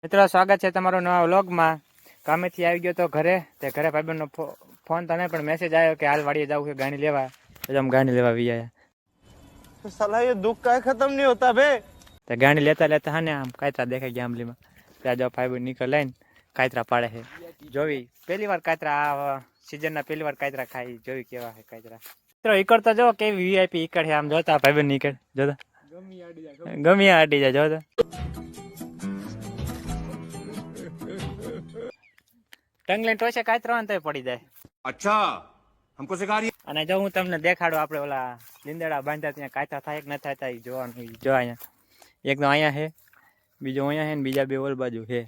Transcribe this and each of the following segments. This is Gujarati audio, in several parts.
મિત્રો સ્વાગત છે તમારો નવા વ્લોગમાં. કામેથી આવી ગયો તો ઘરે ઘરે ભાઈબંધનો ફોન તો નહીં પણ મેસેજ આવ્યો કે હાલ વાડીએ જવું છે ગાડી લેવા. તો અમે ગાડી લેવા આવી આવ્યા. साला ये दुख का खत्म नहीं होता बे. તો ગાડી લેતા લેતા હા ને આમ કાયતરા દેખાય ગયા આંબલીમાં. ત્યાં જો ભાઈબંધ નીકળ લઈને કાયતરા પાડે છે. જોવી પહેલી વાર કાયતરા આ સિઝનના પહેલી વાર કાયતરા ખાઈ જોવી કેવા છે કાયતરા. મિત્રો ઈકડ તો જો કેવી વીઆઈપી ઈકડ છે. આમ જોતા ભાઈબંધ નીકળ જોતા ગમી આડી જાય જોતા. ટંગ લઈને ટોસે કાયતરો ને તોય પડી જાય. अच्छा हमको सिखा रही અને જો હું તમને દેખાડું આપણે ઓલા લીંદડા બાંધ્યા ત્યાં કાયતા થાય કે ન થાય એ જોવાનું. જો અહીંયા એકદમ અહીંયા છે, બીજો અહીંયા છે ને બીજા બે ઓલ બાજુ છે.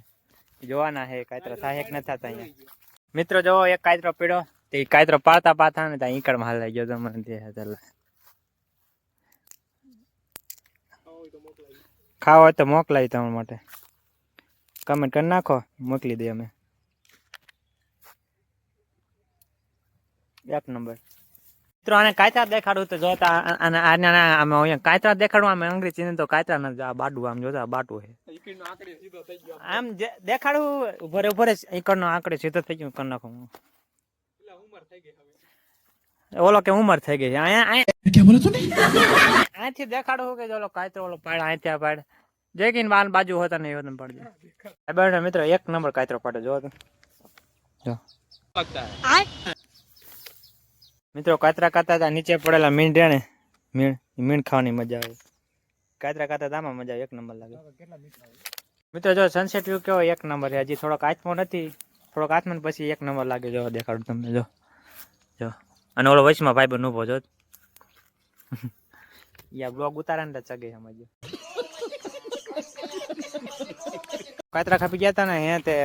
જોવાના છે કાયતરા થાય કે ન થતા અહીંયા. મિત્રો જો એક કાયતરો પીડ્યો તે કાયતરો પાડતા પાડતા ને ત્યાં ઈકડમાં હાલાઈ ગયો. તો મને તે ખાવા હોય તો મોકલાય તમારા માટે. કમેન્ટ કરી નાખો, મોકલી દઈએ અમે. એક નંબર. મિત્રો આને કાયતરા દેખાડું તો જોતા આને અમે અહીંયા કાયતરા દેખાડું. આમ અંગ્રેજી તો કાયતરા ન બાટું આમ જોતા બાટું છે. આમ દેખાડું ઉભરે ઉભરે ઈકડનો આંકડે સીધો થઈ ગયો કરી નાખું. ઓલો કે ઉંમર થઈ ગઈ અહીંથી દેખાડું કે ઓલો કાયતરો ઓલો પાડ અહીંથી પાડ જે કે બાર બાજુ હોતા ને એ પડે. મિત્રો એક નંબર કાયતરો પાડે જો જો મિત્રો કાતરા કાતા હતા નીચે પડેલા મીણ રે ને મીણ ખાવાની મજા આવે. કાતરા કાતા આમાં મજા આવે, એક નંબર લાગે. મિત્રો જો સનસેટ વ્યૂ કેવો એક નંબર છે. હજી થોડોક હાથમાં નથી, થોડોક હાથમાં પછી એક નંબર લાગે. જો દેખાડું તમને જો જો. અને ઓલો વચમાં ભાઈ બન ઉભો જો યા બ્લોગ ઉતારે ને ચગે સમજો. કાતરા ખાપી ગયા હતા ને હે તે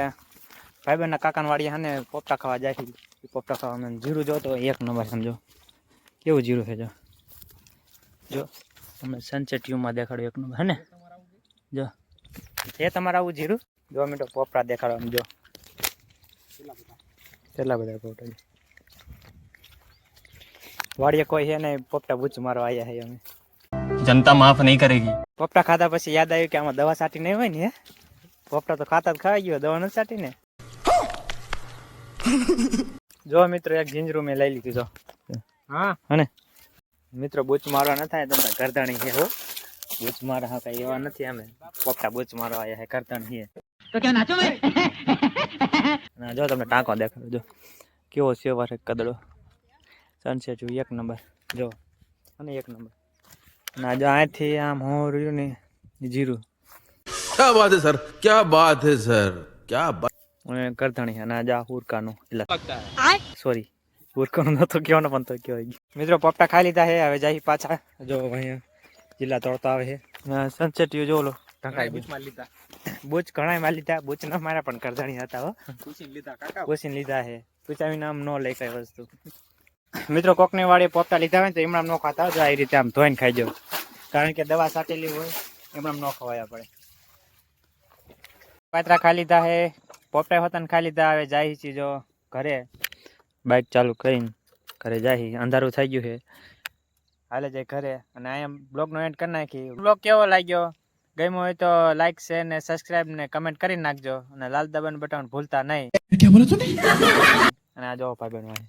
ભાઈબંધના કાકાના વાડીએ હાને પોપટા ખાવા જાય. પોપટા ખાવા જીરું જો તો એક નંબર સમજો કેવું જીરું છે. જો જો તમને સનસેટ વ્યૂમાં દેખાડો એક નંબર હે ને. જો એ તમારે આવું જીરું 2 મિનિટ પોપટા દેખાડો. આમ જો કેટલા બધા પોપટા વાડીએ કોઈ છે ને પોપટા બૂચ મારવા આવ્યા છે અમે. जनता माफ नहीं करेगी. પોપટા ખાધા પછી યાદ આવ્યું કે આમાં દવા છાંટી નહીં હોય ને. હે પોપટા તો ખાતા જ ખાઈ ગયો, દવા નથી છાંટી ને. જો મિત્રો એક જીંજરું મેં લઈ લીધું. જો હા હને મિત્રો બૂચ મારવા ન થાય તમને ગરદાણી છે. હો બૂચ મારા હા કઈ એવા નથી. અમે પોપટા બૂચ મારવા આવ્યા છે ગરદાણી છે તો ક્યાં નાચો મે. ના જો તમને ટાંકો દેખાડો જો કેવો સેવા છે કદડો. સનસેટ એક નંબર જો અને એક નંબર. ના જો અહીંથી આમ હું રહ્યું ને જીરું. क्या बात है सर, क्या बात है सर, क्या बात. કરધણી અને આજે હુરકાનું સોરી હુરકાનું નતો કહેવાનો પણ તો કહેવાય. મિત્રો પોપટા ખાઈ લીધા છે, હવે જાય પાછા. જો અહીંયા જિલ્લા તોડતા આવે છે. સનસેટ જો ઓલો ઢંકાઈ બૂચ ઘણા માર લીધા. બૂચ ન માર્યા પણ કરધણી હતા. હો પૂછીને લીધા છે. પૂછાવી નામ ન લઈ કઈ વસ્તુ. મિત્રો કોકની વાળી પોપટા લીધા હોય તો એમણામ ન ખાતા. જો આ રીતે આમ ધોઈને ખાઈ જાવ, કારણ કે દવા સાટેલી હોય એમણામ ન ખવાય પડે. કાતરા ખાઈ લીધા છે, પોપટા હોતા ને ખાઈ લીધા. હવે જાય છે જો ઘરે બાઇક ચાલુ કરીને ઘરે જાય. અંધારું થઈ ગયું છે, હાલે જાય ઘરે. અને અહીંયા બ્લોગનો એન્ડ કરી નાખી. બ્લોગ કેવો લાગ્યો, ગમ્યો હોય તો લાઈક શેર ને સબસ્ક્રાઇબ ને કમેન્ટ કરી નાખજો. અને લાલ દબાણ બટન ભૂલતા નહીં. અને આ જો ભાઈ બહેન